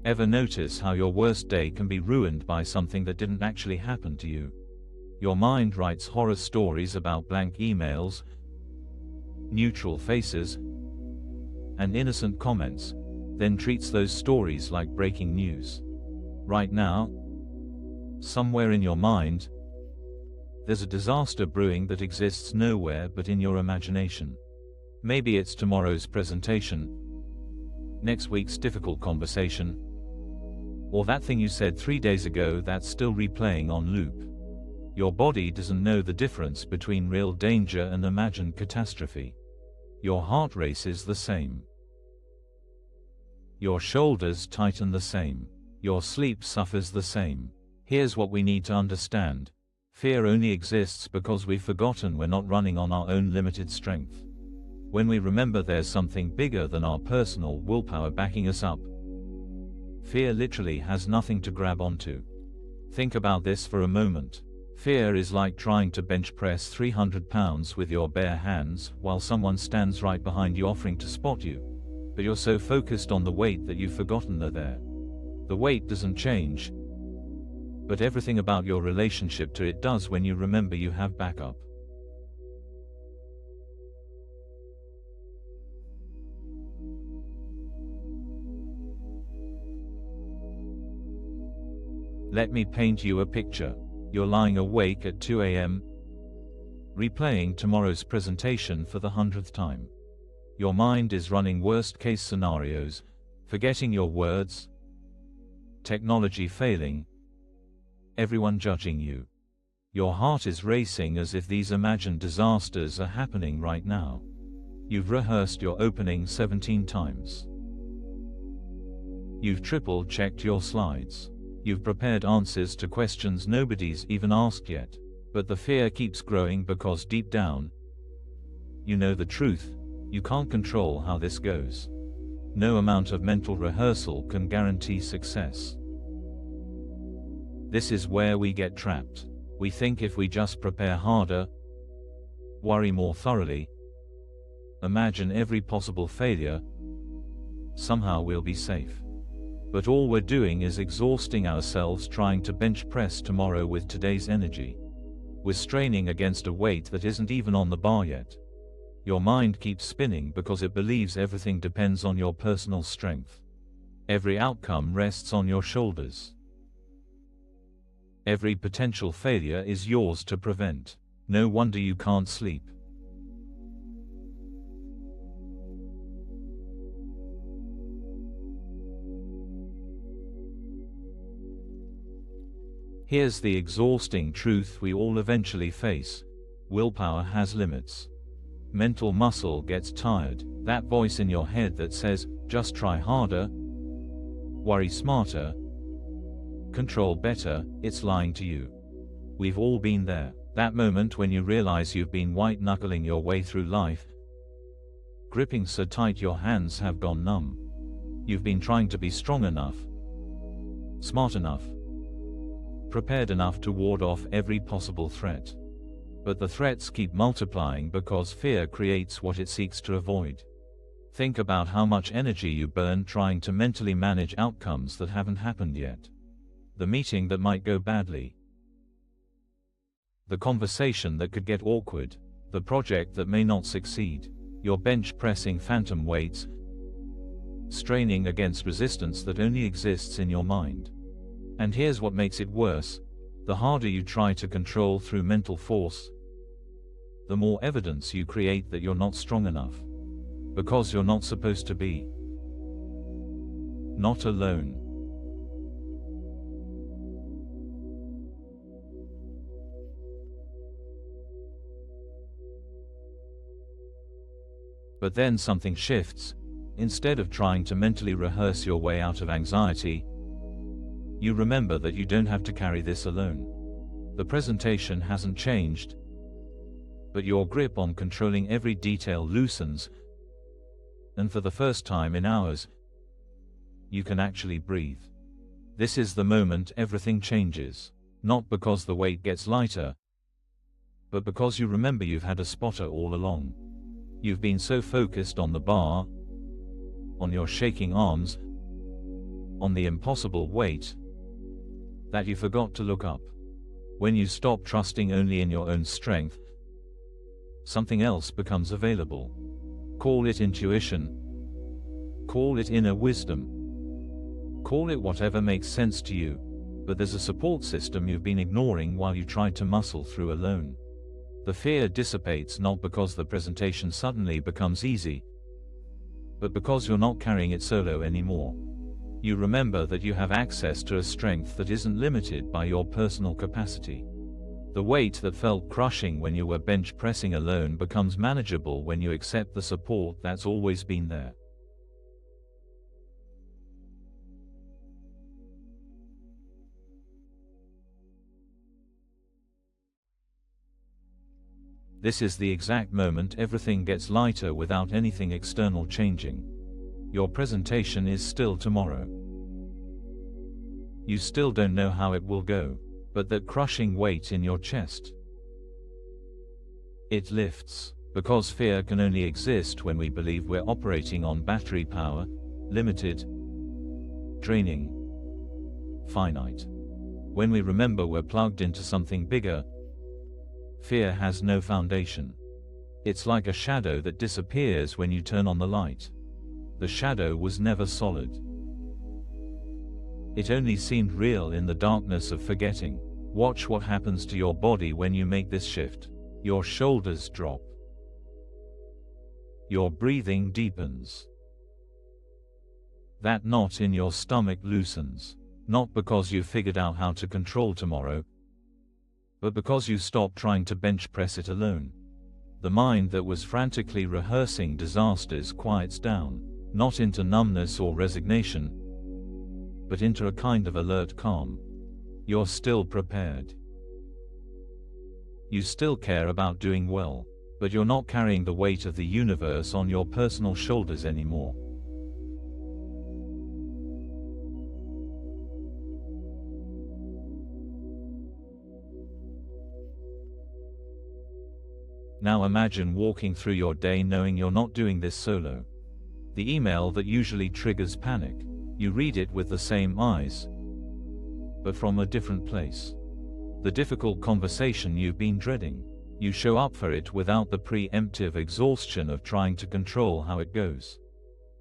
Ever notice how your worst day can be ruined by something that didn't actually happen to you? Your mind writes horror stories about blank emails, neutral faces, and innocent comments, then treats those stories like breaking news. Right now, somewhere in your mind, there's a disaster brewing that exists nowhere but in your imagination. Maybe it's tomorrow's presentation, next week's difficult conversation, or that thing you said 3 days ago that's still replaying on loop. Your body doesn't know the difference between real danger and imagined catastrophe. Your heart races the same. Your shoulders tighten the same. Your sleep suffers the same. Here's what we need to understand. Fear only exists because we've forgotten we're not running on our own limited strength. When we remember there's something bigger than our personal willpower backing us up, fear literally has nothing to grab onto. Think about this for a moment. Fear is like trying to bench press 300 pounds with your bare hands while someone stands right behind you offering to spot you. But you're so focused on the weight that you've forgotten they're there. The weight doesn't change, but everything about your relationship to it does when you remember you have backup. Let me paint you a picture. You're lying awake at 2 a.m., replaying tomorrow's presentation for the 100th time. Your mind is running worst-case scenarios, forgetting your words, technology failing, everyone judging you. Your heart is racing as if these imagined disasters are happening right now. You've rehearsed your opening 17 times. You've triple-checked your slides. You've prepared answers to questions nobody's even asked yet. But the fear keeps growing because deep down, you know the truth. You can't control how this goes. No amount of mental rehearsal can guarantee success. This is where we get trapped. We think if we just prepare harder, worry more thoroughly, imagine every possible failure, somehow we'll be safe. But all we're doing is exhausting ourselves trying to bench press tomorrow with today's energy. We're straining against a weight that isn't even on the bar yet. Your mind keeps spinning because it believes everything depends on your personal strength. Every outcome rests on your shoulders. Every potential failure is yours to prevent. No wonder you can't sleep. Here's the exhausting truth we all eventually face. Willpower has limits. Mental muscle gets tired. That voice in your head that says, just try harder, worry smarter, control better, it's lying to you. We've all been there. That moment when you realize you've been white-knuckling your way through life, gripping so tight your hands have gone numb. You've been trying to be strong enough, smart enough, prepared enough to ward off every possible threat. But the threats keep multiplying because fear creates what it seeks to avoid. Think about how much energy you burn trying to mentally manage outcomes that haven't happened yet. The meeting that might go badly. The conversation that could get awkward. The project that may not succeed. Your bench pressing phantom weights, straining against resistance that only exists in your mind. And here's what makes it worse. The harder you try to control through mental force, the more evidence you create that you're not strong enough. Because you're not supposed to be. Not alone. But then something shifts. Instead of trying to mentally rehearse your way out of anxiety, you remember that you don't have to carry this alone. The presentation hasn't changed, but your grip on controlling every detail loosens, and for the first time in hours, you can actually breathe. This is the moment everything changes. Not because the weight gets lighter, but because you remember you've had a spotter all along. You've been so focused on the bar, on your shaking arms, on the impossible weight that you forgot to look up. When you stop trusting only in your own strength, something else becomes available. Call it intuition, call it inner wisdom, call it whatever makes sense to you, but there's a support system you've been ignoring while you tried to muscle through alone. The fear dissipates not because the presentation suddenly becomes easy, but because you're not carrying it solo anymore. You remember that you have access to a strength that isn't limited by your personal capacity. The weight that felt crushing when you were bench pressing alone becomes manageable when you accept the support that's always been there. This is the exact moment everything gets lighter without anything external changing. Your presentation is still tomorrow. You still don't know how it will go, but that crushing weight in your chest, it lifts, because fear can only exist when we believe we're operating on battery power, limited, draining, finite. When we remember we're plugged into something bigger, fear has no foundation. It's like a shadow that disappears when you turn on the light. The shadow was never solid. It only seemed real in the darkness of forgetting. Watch what happens to your body when you make this shift. Your shoulders drop. Your breathing deepens. That knot in your stomach loosens. Not because you figured out how to control tomorrow, but because you stopped trying to bench press it alone. The mind that was frantically rehearsing disasters quiets down, not into numbness or resignation, but into a kind of alert calm. You're still prepared. You still care about doing well, but you're not carrying the weight of the universe on your personal shoulders anymore. Now imagine walking through your day knowing you're not doing this solo. The email that usually triggers panic, you read it with the same eyes, but from a different place. The difficult conversation you've been dreading, you show up for it without the preemptive exhaustion of trying to control how it goes.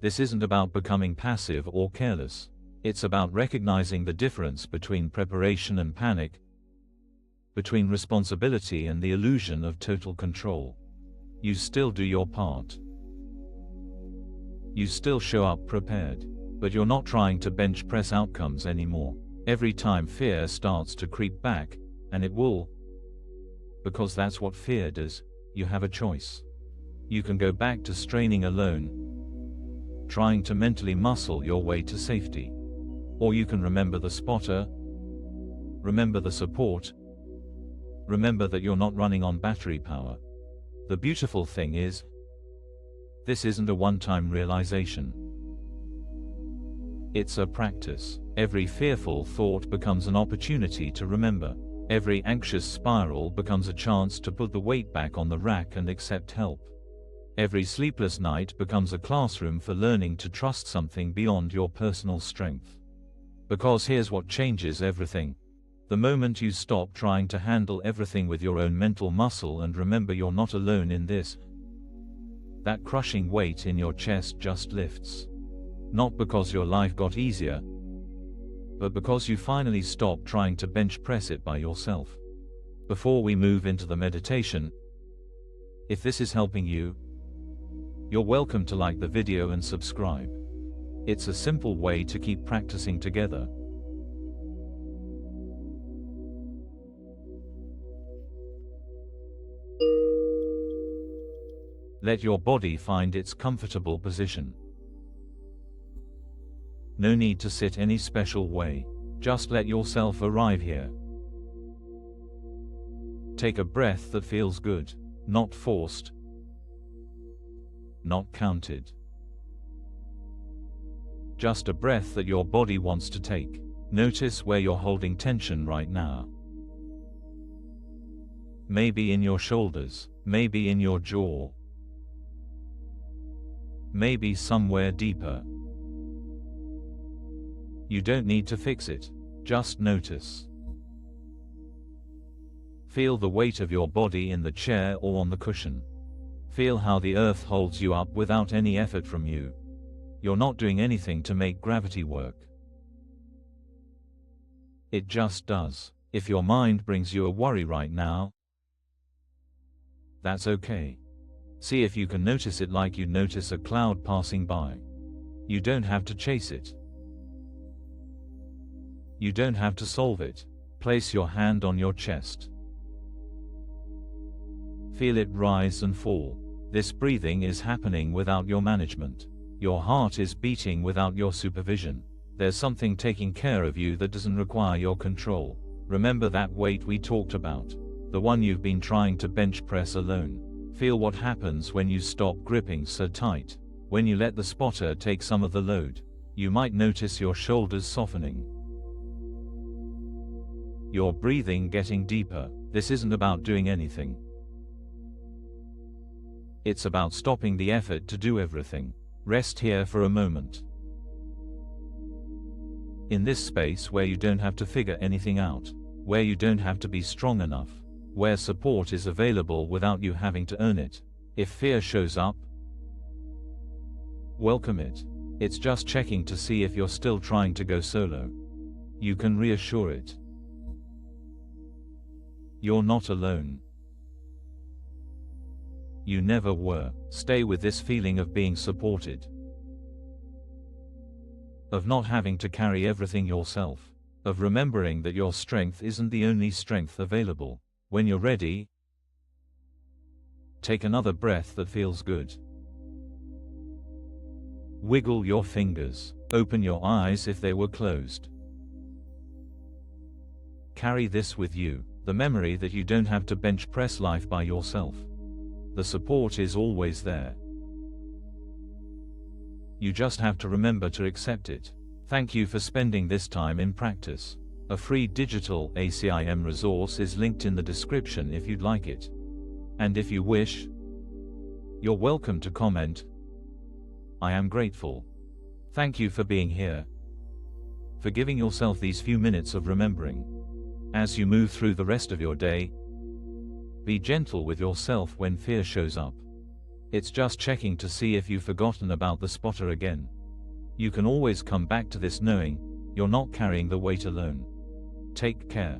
This isn't about becoming passive or careless. It's about recognizing the difference between preparation and panic, between responsibility and the illusion of total control. You still do your part. You still show up prepared, but you're not trying to bench press outcomes anymore. Every time fear starts to creep back, and it will, because that's what fear does, you have a choice. You can go back to straining alone, trying to mentally muscle your way to safety. Or you can remember the spotter, remember the support, remember that you're not running on battery power. The beautiful thing is, this isn't a one-time realization. It's a practice. Every fearful thought becomes an opportunity to remember. Every anxious spiral becomes a chance to put the weight back on the rack and accept help. Every sleepless night becomes a classroom for learning to trust something beyond your personal strength. Because here's what changes everything. The moment you stop trying to handle everything with your own mental muscle and remember you're not alone in this, that crushing weight in your chest just lifts. Not because your life got easier, but because you finally stopped trying to bench press it by yourself. Before we move into the meditation, if this is helping you, you're welcome to like the video and subscribe. It's a simple way to keep practicing together. Let your body find its comfortable position. No need to sit any special way. Just let yourself arrive here. Take a breath that feels good, not forced, not counted. Just a breath that your body wants to take. Notice where you're holding tension right now. Maybe in your shoulders, maybe in your jaw, maybe somewhere deeper. You don't need to fix it. Just notice. Feel the weight of your body in the chair or on the cushion. Feel how the earth holds you up without any effort from you. You're not doing anything to make gravity work. It just does. If your mind brings you a worry right now, that's okay. See if you can notice it like you notice a cloud passing by. You don't have to chase it. You don't have to solve it. Place your hand on your chest. Feel it rise and fall. This breathing is happening without your management. Your heart is beating without your supervision. There's something taking care of you that doesn't require your control. Remember that weight we talked about? The one you've been trying to bench press alone. Feel what happens when you stop gripping so tight. When you let the spotter take some of the load. You might notice your shoulders softening. Your breathing getting deeper. This isn't about doing anything. It's about stopping the effort to do everything. Rest here for a moment. In this space where you don't have to figure anything out, where you don't have to be strong enough, where support is available without you having to earn it. If fear shows up, welcome it. It's just checking to see if you're still trying to go solo. You can reassure it. You're not alone. You never were. Stay with this feeling of being supported. Of not having to carry everything yourself. Of remembering that your strength isn't the only strength available. When you're ready, take another breath that feels good. Wiggle your fingers. Open your eyes if they were closed. Carry this with you, the memory that you don't have to bench press life by yourself. The support is always there. You just have to remember to accept it. Thank you for spending this time in practice. A free digital ACIM resource is linked in the description if you'd like it. And if you wish, you're welcome to comment. I am grateful. Thank you for being here. For giving yourself these few minutes of remembering. As you move through the rest of your day, be gentle with yourself when fear shows up. It's just checking to see if you've forgotten about the spotter again. You can always come back to this knowing you're not carrying the weight alone. Take care.